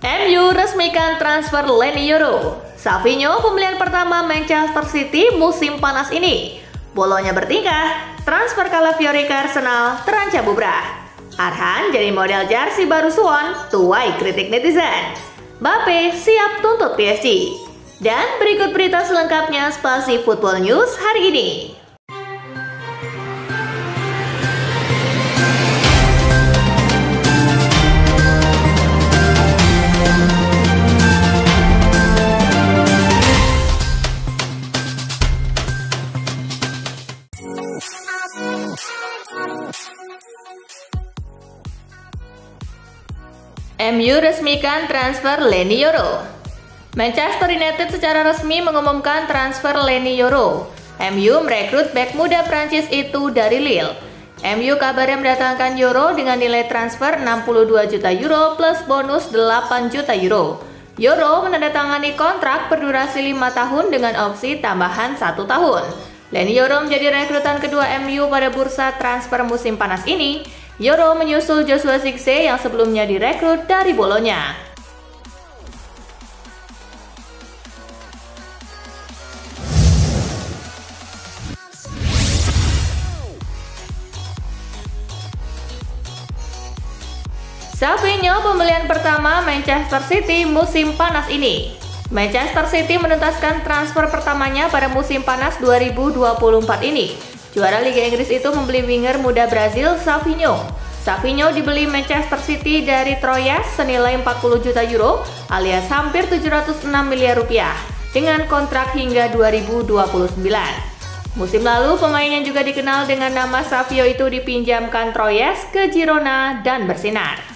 MU resmikan transfer Leny Yoro. Savinho pembelian pertama Manchester City musim panas ini. Bolonya bertingkah, transfer Calafiori ke Arsenal terancam bubrah. Arhan jadi model jersey baru Suwon, tuai kritik netizen. Mbappe siap tuntut PSG. Dan berikut berita selengkapnya Spasi Football News hari ini. MU resmikan transfer Leny Yoro. Manchester United secara resmi mengumumkan transfer Leny Yoro. MU merekrut bek muda Prancis itu dari Lille. MU kabarnya mendatangkan Yoro dengan nilai transfer 62 juta euro plus bonus 8 juta euro. Yoro menandatangani kontrak berdurasi 5 tahun dengan opsi tambahan 1 tahun. Leny Yoro menjadi rekrutan kedua MU pada bursa transfer musim panas ini. Yoro menyusul Joshua Zirkzee yang sebelumnya direkrut dari Bolonya. Savinho pembelian pertama Manchester City musim panas ini. Manchester City menuntaskan transfer pertamanya pada musim panas 2024 ini. Juara Liga Inggris itu membeli winger muda Brazil Savinho. Savinho dibeli Manchester City dari Troyes senilai 40 juta euro alias hampir 706 miliar rupiah dengan kontrak hingga 2029. Musim lalu pemain yang juga dikenal dengan nama Savio itu dipinjamkan Troyes ke Girona dan bersinar.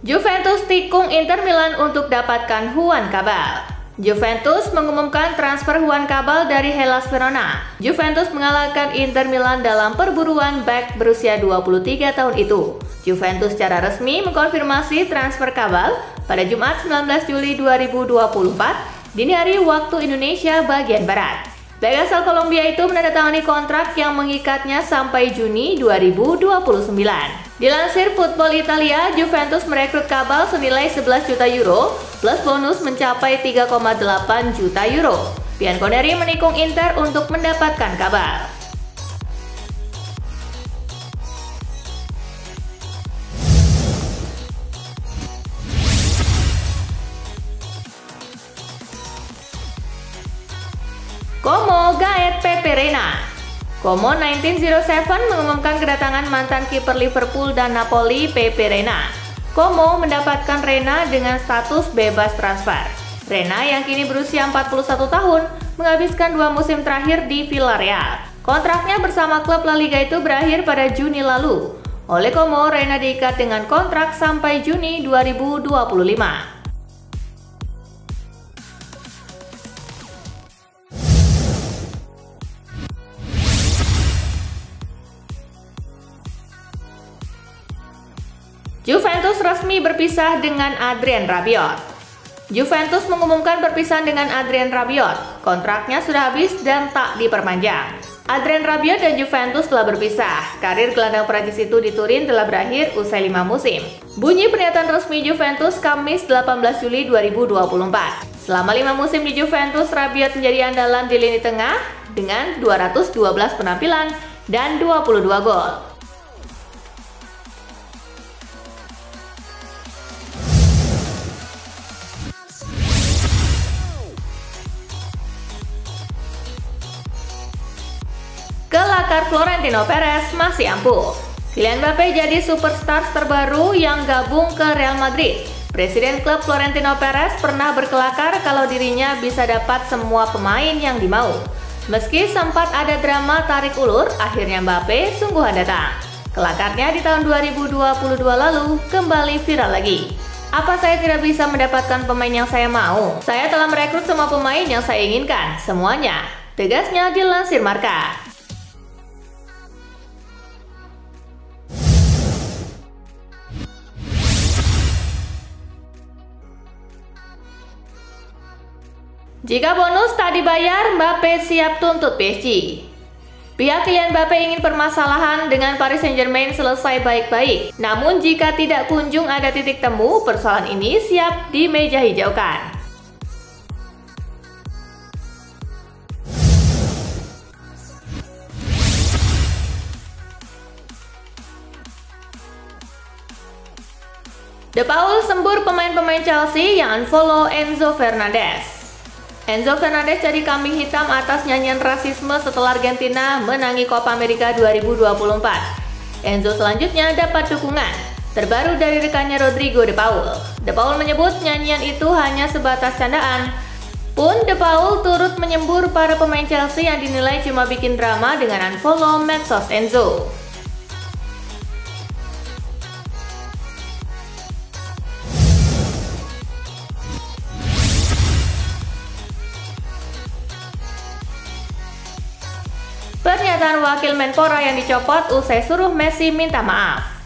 Juventus tikung Inter Milan untuk dapatkan Juan Cabal. Juventus mengumumkan transfer Juan Cabal dari Hellas Verona. Juventus mengalahkan Inter Milan dalam perburuan bek berusia 23 tahun itu. Juventus secara resmi mengkonfirmasi transfer Cabal pada Jumat 19 Juli 2024 dini hari waktu Indonesia bagian Barat. Bek asal Kolombia itu menandatangani kontrak yang mengikatnya sampai Juni 2029. Dilansir Football Italia, Juventus merekrut Cabal senilai 11 juta euro plus bonus mencapai 3,8 juta euro. Bianconeri menikung Inter untuk mendapatkan Cabal. Como gaet Pepe Reina. Como 1907 mengumumkan kedatangan mantan kiper Liverpool dan Napoli Pepe Reina. Como mendapatkan Reina dengan status bebas transfer. Reina yang kini berusia 41 tahun menghabiskan 2 musim terakhir di Villarreal. Kontraknya bersama klub La Liga itu berakhir pada Juni lalu. Oleh Como, Reina diikat dengan kontrak sampai Juni 2025. Juventus resmi berpisah dengan Adrien Rabiot. Juventus mengumumkan perpisahan dengan Adrien Rabiot. Kontraknya sudah habis dan tak diperpanjang. Adrien Rabiot dan Juventus telah berpisah. Karir gelandang Prancis itu di Turin telah berakhir usai 5 musim. Bunyi pernyataan resmi Juventus Kamis 18 Juli 2024. Selama 5 musim di Juventus, Rabiot menjadi andalan di lini tengah dengan 212 penampilan dan 22 gol. Kelakar Florentino Perez masih ampuh. Kylian Mbappe jadi superstars terbaru yang gabung ke Real Madrid. Presiden klub Florentino Perez pernah berkelakar kalau dirinya bisa dapat semua pemain yang dimau. Meski sempat ada drama tarik ulur, akhirnya Mbappe sungguhan datang. Kelakarnya di tahun 2022 lalu kembali viral lagi. Apa saya tidak bisa mendapatkan pemain yang saya mau? Saya telah merekrut semua pemain yang saya inginkan, semuanya. Tegasnya dilansir Marca. Jika bonus tak dibayar, Mbappe siap tuntut PSG. Pihak Kylian Mbappe ingin permasalahan dengan Paris Saint-Germain selesai baik-baik. Namun jika tidak kunjung ada titik temu, persoalan ini siap di meja hijaukan. De Paul sembur pemain-pemain Chelsea yang unfollow Enzo Fernandez. Enzo Fernandez jadi kambing hitam atas nyanyian rasisme setelah Argentina menangi Copa America 2024. Enzo selanjutnya dapat dukungan terbaru dari rekannya Rodrigo De Paul. De Paul menyebut nyanyian itu hanya sebatas candaan. Pun De Paul turut menyembur para pemain Chelsea yang dinilai cuma bikin drama dengan unfollow medsos Enzo. Pernyataan wakil Menpora yang dicopot usai suruh Messi minta maaf.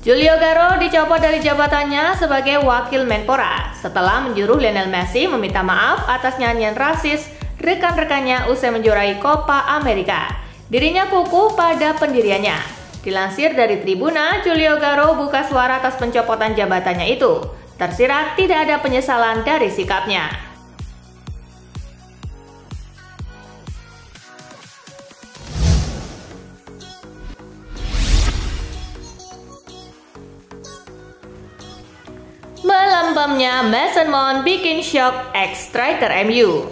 Julio Garo dicopot dari jabatannya sebagai wakil Menpora setelah menjuruh Lionel Messi meminta maaf atas nyanyian rasis rekan-rekannya usai menjuarai Copa America. Dirinya kukuh pada pendiriannya. Dilansir dari Tribuna, Julio Garo buka suara atas pencopotan jabatannya itu. Tersirat tidak ada penyesalan dari sikapnya. Melambamnya Mason Mount bikin shock ex-striker MU.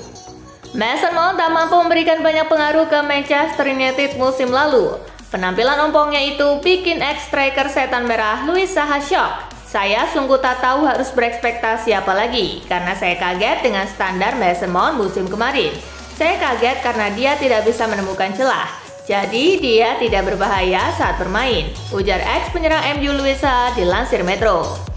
Mason Mount tak mampu memberikan banyak pengaruh ke Manchester United musim lalu. Penampilan ompongnya itu bikin ex-striker setan merah Luis Saha shock. Saya sungguh tak tahu harus berekspektasi apa lagi, karena saya kaget dengan standar Mason Mount musim kemarin. Saya kaget karena dia tidak bisa menemukan celah. Jadi dia tidak berbahaya saat bermain, ujar ex-penyerang MU Luis Saha dilansir Metro.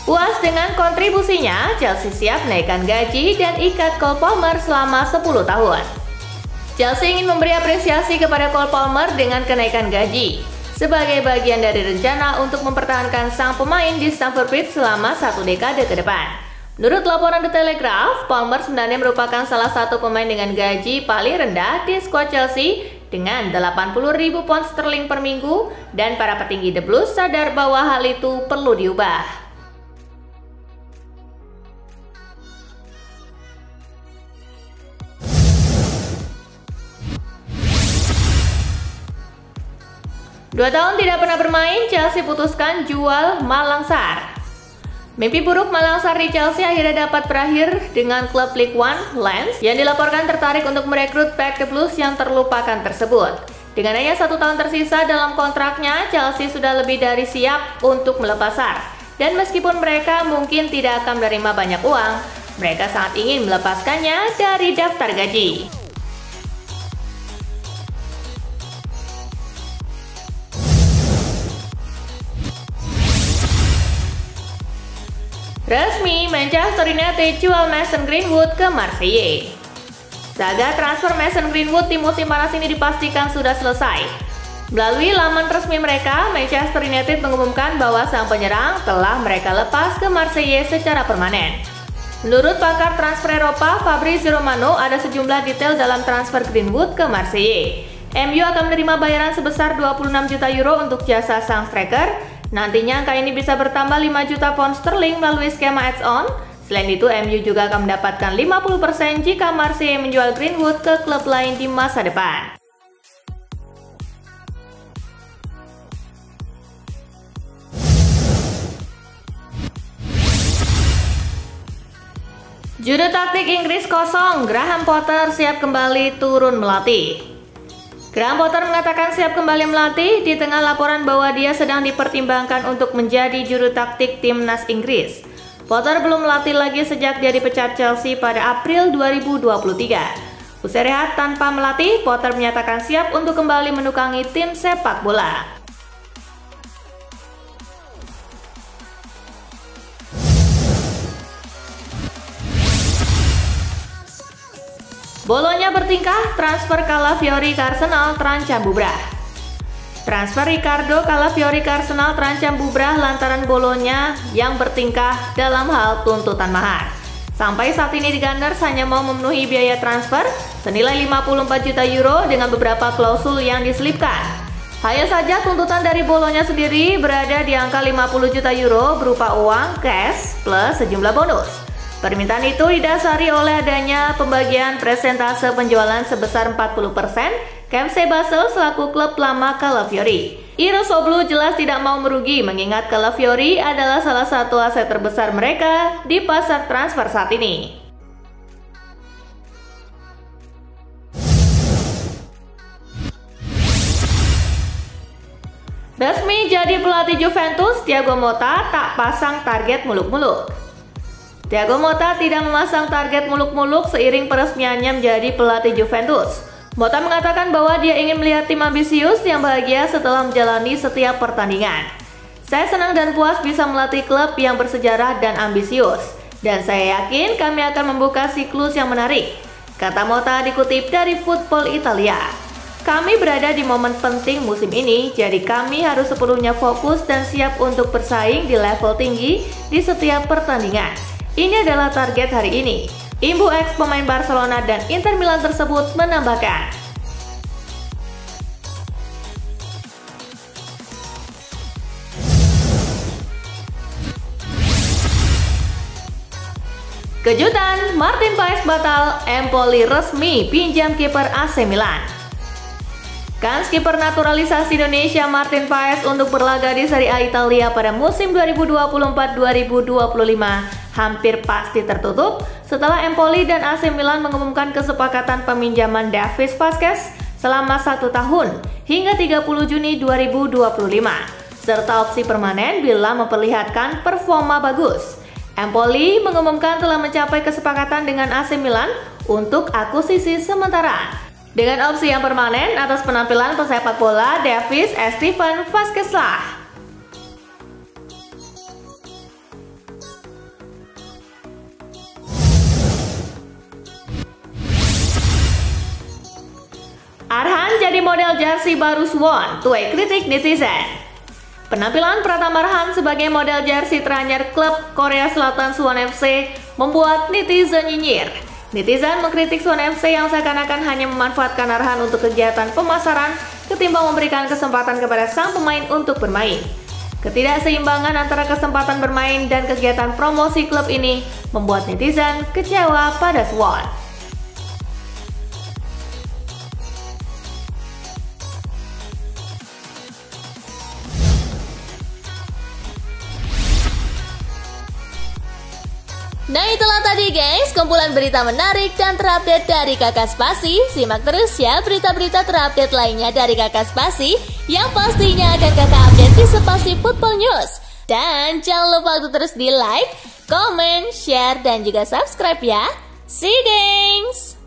Puas dengan kontribusinya, Chelsea siap naikkan gaji dan ikat Cole Palmer selama 10 tahun. Chelsea ingin memberi apresiasi kepada Cole Palmer dengan kenaikan gaji, sebagai bagian dari rencana untuk mempertahankan sang pemain di Stamford Bridge selama 1 dekade ke depan. Menurut laporan The Telegraph, Palmer sebenarnya merupakan salah satu pemain dengan gaji paling rendah di skuad Chelsea dengan 80.000 pound sterling per minggu, dan para petinggi The Blues sadar bahwa hal itu perlu diubah. Dua tahun tidak pernah bermain, Chelsea putuskan jual Malang Sarr. Mimpi buruk Malang Sarr di Chelsea akhirnya dapat berakhir dengan klub League One, Lens, yang dilaporkan tertarik untuk merekrut back The Blues yang terlupakan tersebut. Dengan hanya 1 tahun tersisa dalam kontraknya, Chelsea sudah lebih dari siap untuk melepas Sarr. Dan meskipun mereka mungkin tidak akan menerima banyak uang, mereka sangat ingin melepaskannya dari daftar gaji. Resmi, Manchester United jual Mason Greenwood ke Marseille. Saga transfer Mason Greenwood di musim panas ini dipastikan sudah selesai. Melalui laman resmi mereka, Manchester United mengumumkan bahwa sang penyerang telah mereka lepas ke Marseille secara permanen. Menurut pakar transfer Eropa, Fabrizio Romano, ada sejumlah detail dalam transfer Greenwood ke Marseille. MU akan menerima bayaran sebesar 26 juta euro untuk jasa sang striker. Nantinya angka ini bisa bertambah 5 juta pound sterling melalui skema add-on. Selain itu, MU juga akan mendapatkan 50% jika Marseille menjual Greenwood ke klub lain di masa depan. Juru taktik Inggris kosong, Graham Potter siap kembali turun melatih. Graham Potter mengatakan siap kembali melatih di tengah laporan bahwa dia sedang dipertimbangkan untuk menjadi juru taktik timnas Inggris. Potter belum melatih lagi sejak dia dipecat Chelsea pada April 2023. Usai rehat tanpa melatih, Potter menyatakan siap untuk kembali menukangi tim sepak bola. Bolonya bertingkah, transfer Calafiori ke Arsenal terancam bubrah. Transfer Ricardo Calafiori ke Arsenal terancam bubrah lantaran Bolonya yang bertingkah dalam hal tuntutan mahar. Sampai saat ini The Gunners hanya mau memenuhi biaya transfer senilai 54 juta euro dengan beberapa klausul yang diselipkan. Hanya saja tuntutan dari Bolonya sendiri berada di angka 50 juta euro berupa uang, cash, plus sejumlah bonus. Permintaan itu didasari oleh adanya pembagian persentase penjualan sebesar 40% KFC Basel selaku klub lama Calafiori. Irosoglu jelas tidak mau merugi mengingat Calafiori adalah salah satu aset terbesar mereka di pasar transfer saat ini. Resmi jadi pelatih Juventus, Thiago Motta tak pasang target muluk-muluk. Thiago Motta tidak memasang target muluk-muluk seiring peresmiannya menjadi pelatih Juventus. Motta mengatakan bahwa dia ingin melihat tim ambisius yang bahagia setelah menjalani setiap pertandingan. Saya senang dan puas bisa melatih klub yang bersejarah dan ambisius. Dan saya yakin kami akan membuka siklus yang menarik, kata Motta dikutip dari Football Italia. Kami berada di momen penting musim ini, jadi kami harus sepenuhnya fokus dan siap untuk bersaing di level tinggi di setiap pertandingan. Ini adalah target hari ini. Imbu ex pemain Barcelona dan Inter Milan tersebut menambahkan. Kejutan, Martin Paes batal, Empoli resmi pinjam kiper AC Milan. Kans kiper naturalisasi Indonesia Martin Paes untuk berlaga di Serie A Italia pada musim 2024-2025 hampir pasti tertutup setelah Empoli dan AC Milan mengumumkan kesepakatan peminjaman Davis Vazquez selama 1 tahun hingga 30 Juni 2025 serta opsi permanen bila memperlihatkan performa bagus. Empoli mengumumkan telah mencapai kesepakatan dengan AC Milan untuk akuisisi sementara dengan opsi yang permanen atas penampilan pesepak bola Davis Estevan Vazquez lah. Arhan jadi model jersey baru Suwon, tuai kritik netizen. Penampilan Pratama Arhan sebagai model jersey teranyar klub Korea Selatan Suwon FC membuat netizen nyinyir. Netizen mengkritik Suwon FC yang seakan-akan hanya memanfaatkan Arhan untuk kegiatan pemasaran ketimbang memberikan kesempatan kepada sang pemain untuk bermain. Ketidakseimbangan antara kesempatan bermain dan kegiatan promosi klub ini membuat netizen kecewa pada Suwon. Nah itulah tadi guys, kumpulan berita menarik dan terupdate dari Kakak Spasi. Simak terus ya berita-berita terupdate lainnya dari Kakak Spasi yang pastinya akan Kakak update di Spasi Football News. Dan jangan lupa untuk terus di like, comment, share, dan juga subscribe ya. See you guys!